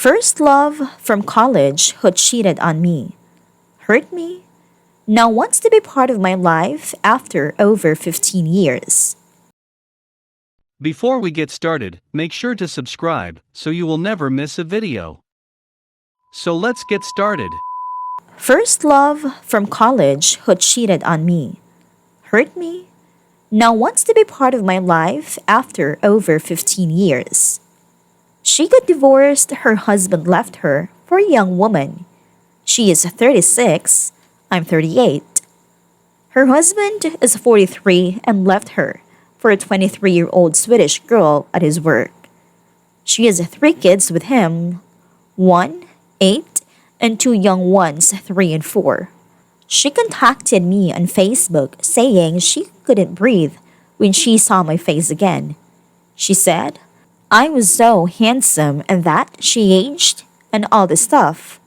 First love from college who cheated on me, hurt me, now wants to be part of my life after over 15 years. Before we get started, make sure to subscribe so you will never miss a video. So let's get started. First love from college who cheated on me, hurt me, now wants to be part of my life after over 15 years. She got divorced, her husband left her for a young woman. She is 36, I'm 38. Her husband is 43 and left her for a 23-year-old Swedish girl at his work. She has 3 kids with him, 1, 8, and 2 young ones, 3 and 4. She contacted me on Facebook saying she couldn't breathe when she saw my face again. She said, I was so handsome and that she aged and all this stuff.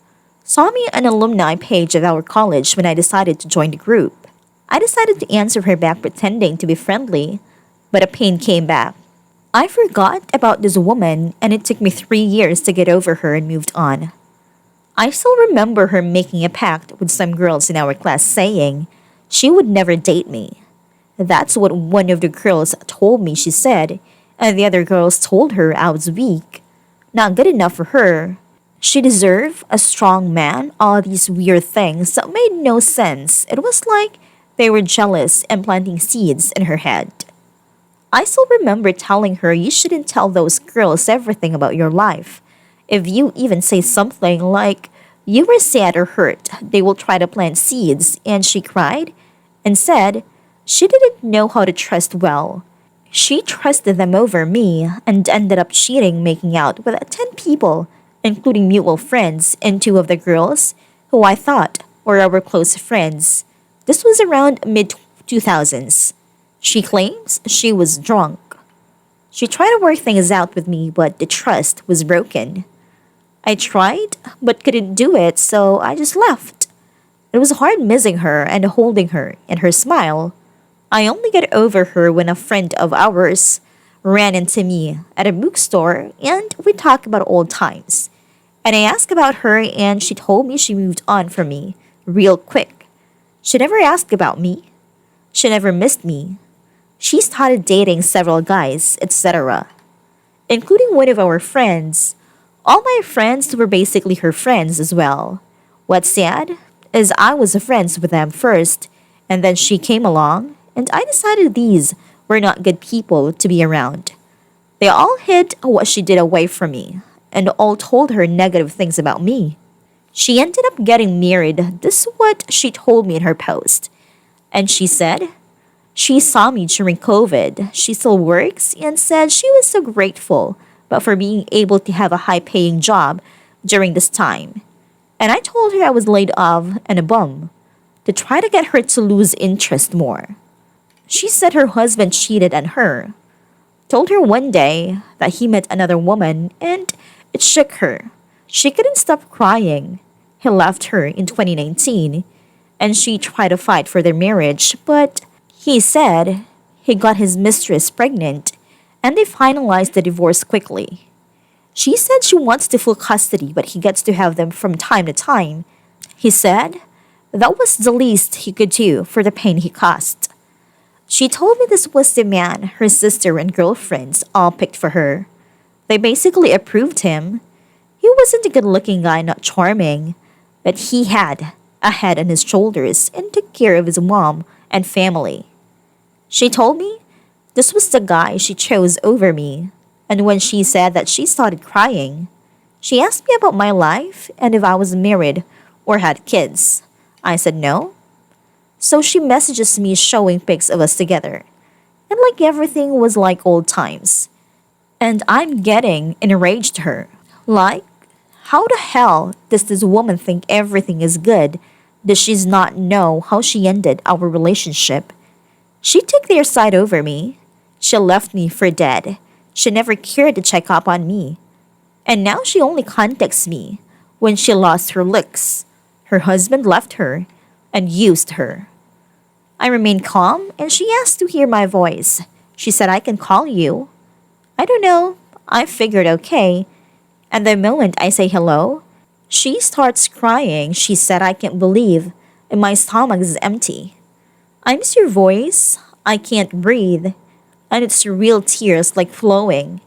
Saw me on an alumni page of our college when I decided to join the group. I decided to answer her back pretending to be friendly, but a pain came back. I forgot about this woman and it took me 3 years to get over her and moved on. I still remember her making a pact with some girls in our class saying she would never date me. That's what one of the girls told me she said, and the other girls told her I was weak. Not good enough for her. She deserved a strong man, all these weird things that made no sense. It was like they were jealous and planting seeds in her head. I still remember telling her you shouldn't tell those girls everything about your life. If you even say something like you were sad or hurt, they will try to plant seeds, and she cried and said she didn't know how to trust well. She trusted them over me and ended up cheating, making out with 10 people, including mutual friends and 2 of the girls who I thought were our close friends. This was around mid-2000s. She claims she was drunk. She tried to work things out with me, but the trust was broken. I tried, but couldn't do it, so I just left. It was hard missing her and holding her and her smile. I only got over her when a friend of ours ran into me at a bookstore and we talked about old times. And I asked about her and she told me she moved on from me real quick. She never asked about me. She never missed me. She started dating several guys, etc., including one of our friends. All my friends were basically her friends as well. What's sad is I was friends with them first, and then she came along, and I decided these were not good people to be around. They all hid what she did away from me, and all told her negative things about me. She ended up getting married. This is what she told me in her post. And she said, she saw me during COVID. She still works and said she was so grateful but for being able to have a high-paying job during this time. And I told her I was laid off and a bum to try to get her to lose interest more. She said her husband cheated on her, told her one day that he met another woman and it shook her. She couldn't stop crying. He left her in 2019 and she tried to fight for their marriage, but he said he got his mistress pregnant and they finalized the divorce quickly. She said she wants the full custody, but he gets to have them from time to time. He said that was the least he could do for the pain he caused. She told me this was the man her sister and girlfriends all picked for her. They basically approved him. He wasn't a good-looking guy, not charming, but he had a head on his shoulders and took care of his mom and family. She told me this was the guy she chose over me, and when she said that she started crying, she asked me about my life and if I was married or had kids. I said no. So she messages me showing pics of us together, and like everything was like old times. And I'm getting enraged at her. Like, how the hell does this woman think everything is good? Does she not know how she ended our relationship? She took their side over me. She left me for dead. She never cared to check up on me. And now she only contacts me when she lost her looks. Her husband left her and used her. I remained calm and she asked to hear my voice. She said I can call you. I don't know. I figured okay. And the moment I say hello, she starts crying. She said, I can't believe, and my stomach is empty. I miss your voice. I can't breathe. And it's real tears like flowing.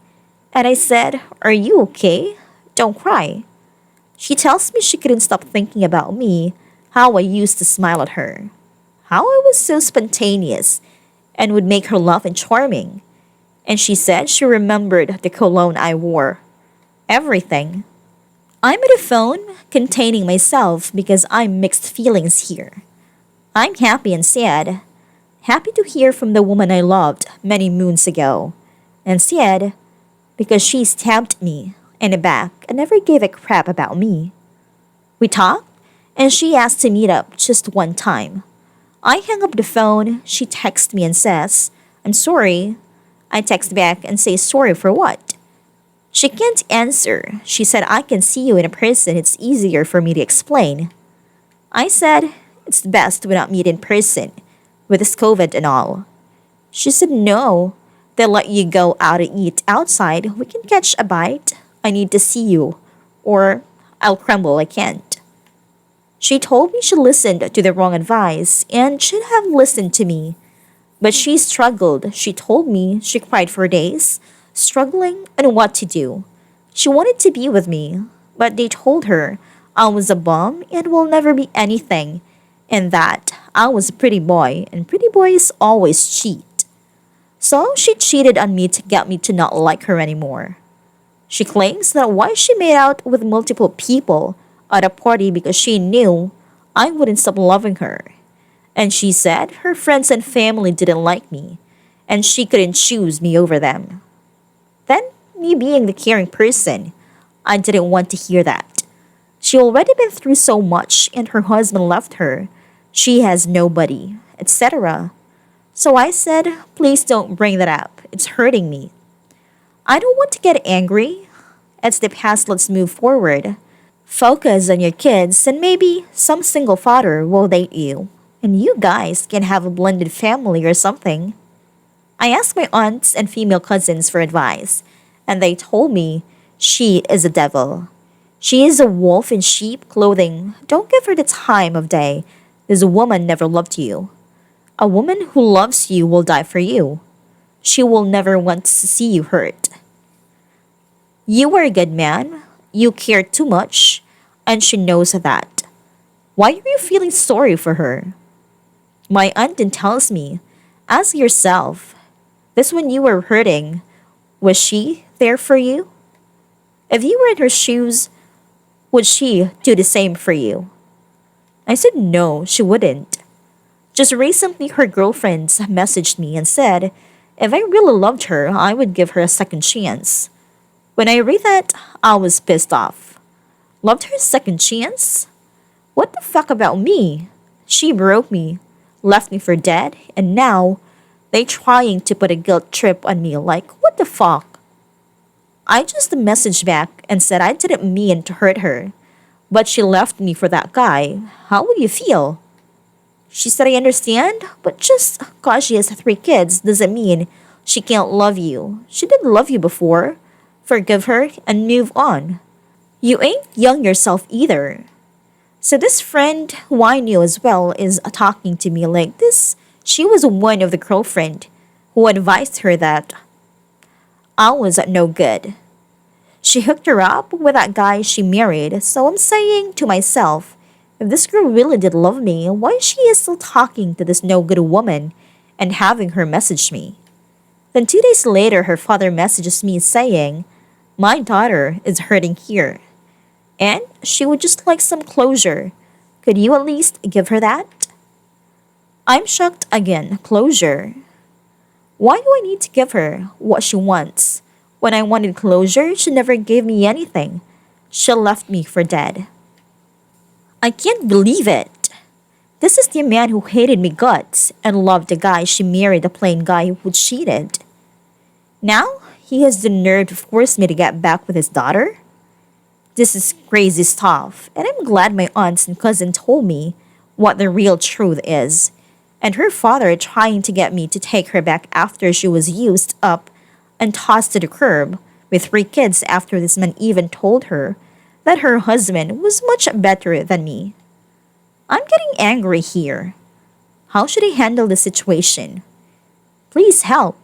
And I said, are you okay? Don't cry. She tells me she couldn't stop thinking about me, how I used to smile at her, how I was so spontaneous and would make her laugh and charming. And she said she remembered the cologne I wore. Everything. I'm at a phone containing myself because I'm mixed feelings here. I'm happy and sad. Happy to hear from the woman I loved many moons ago. And sad because she stabbed me in the back and never gave a crap about me. We talked and she asked to meet up just one time. I hang up the phone, she texts me and says, I'm sorry. I text back and say sorry for what? She can't answer. She said I can see you in a person, it's easier for me to explain. I said, it's best we not meet in person, with this COVID and all. She said no. They'll let you go out to eat outside. We can catch a bite. I need to see you. Or I'll crumble, I can't. She told me she listened to the wrong advice and should have listened to me. But she struggled. She told me she cried for days, struggling on what to do. She wanted to be with me, but they told her I was a bum and will never be anything, and that I was a pretty boy, and pretty boys always cheat. So she cheated on me to get me to not like her anymore. She claims that why she made out with multiple people at a party because she knew I wouldn't stop loving her. And she said her friends and family didn't like me, and she couldn't choose me over them. Then, me being the caring person, I didn't want to hear that. She already been through so much and her husband left her. She has nobody, etc. So I said, please don't bring that up. It's hurting me. I don't want to get angry. It's the past, let's move forward. Focus on your kids and maybe some single father will date you. And you guys can have a blended family or something. I asked my aunts and female cousins for advice, and they told me she is a devil. She is a wolf in sheep clothing. Don't give her the time of day. This woman never loved you. A woman who loves you will die for you. She will never want to see you hurt. You were a good man. You care too much, and she knows that. Why are you feeling sorry for her? My aunt then tells me, ask yourself, this when you were hurting, was she there for you? If you were in her shoes, would she do the same for you? I said no, she wouldn't. Just recently, her girlfriends messaged me and said, if I really loved her, I would give her a second chance. When I read that, I was pissed off. Loved her second chance? What the fuck about me? She broke me, left me for dead, and now they trying to put a guilt trip on me like, what the fuck? I just messaged back and said I didn't mean to hurt her, but she left me for that guy. How would you feel? She said I understand, but just cause she has 3 kids doesn't mean she can't love you. She did love you before. Forgive her and move on. You ain't young yourself either. So this friend who I knew as well is talking to me like this. She was one of the girlfriend who advised her that I was no good. She hooked her up with that guy she married, so I'm saying to myself, if this girl really did love me, why she is still talking to this no good woman and having her message me? Then 2 days later, her father messages me saying, my daughter is hurting here, and she would just like some closure. Could you at least give her that? I'm shocked again. Closure. Why do I need to give her what she wants? When I wanted closure, she never gave me anything. She left me for dead. I can't believe it. This is the man who hated me guts and loved the guy she married, the plain guy who cheated. Now, he has the nerve to force me to get back with his daughter? This is crazy stuff, and I'm glad my aunts and cousin told me what the real truth is. And her father trying to get me to take her back after she was used up and tossed to the curb with 3 kids after this man even told her that her husband was much better than me. I'm getting angry here. How should I handle the situation? Please help.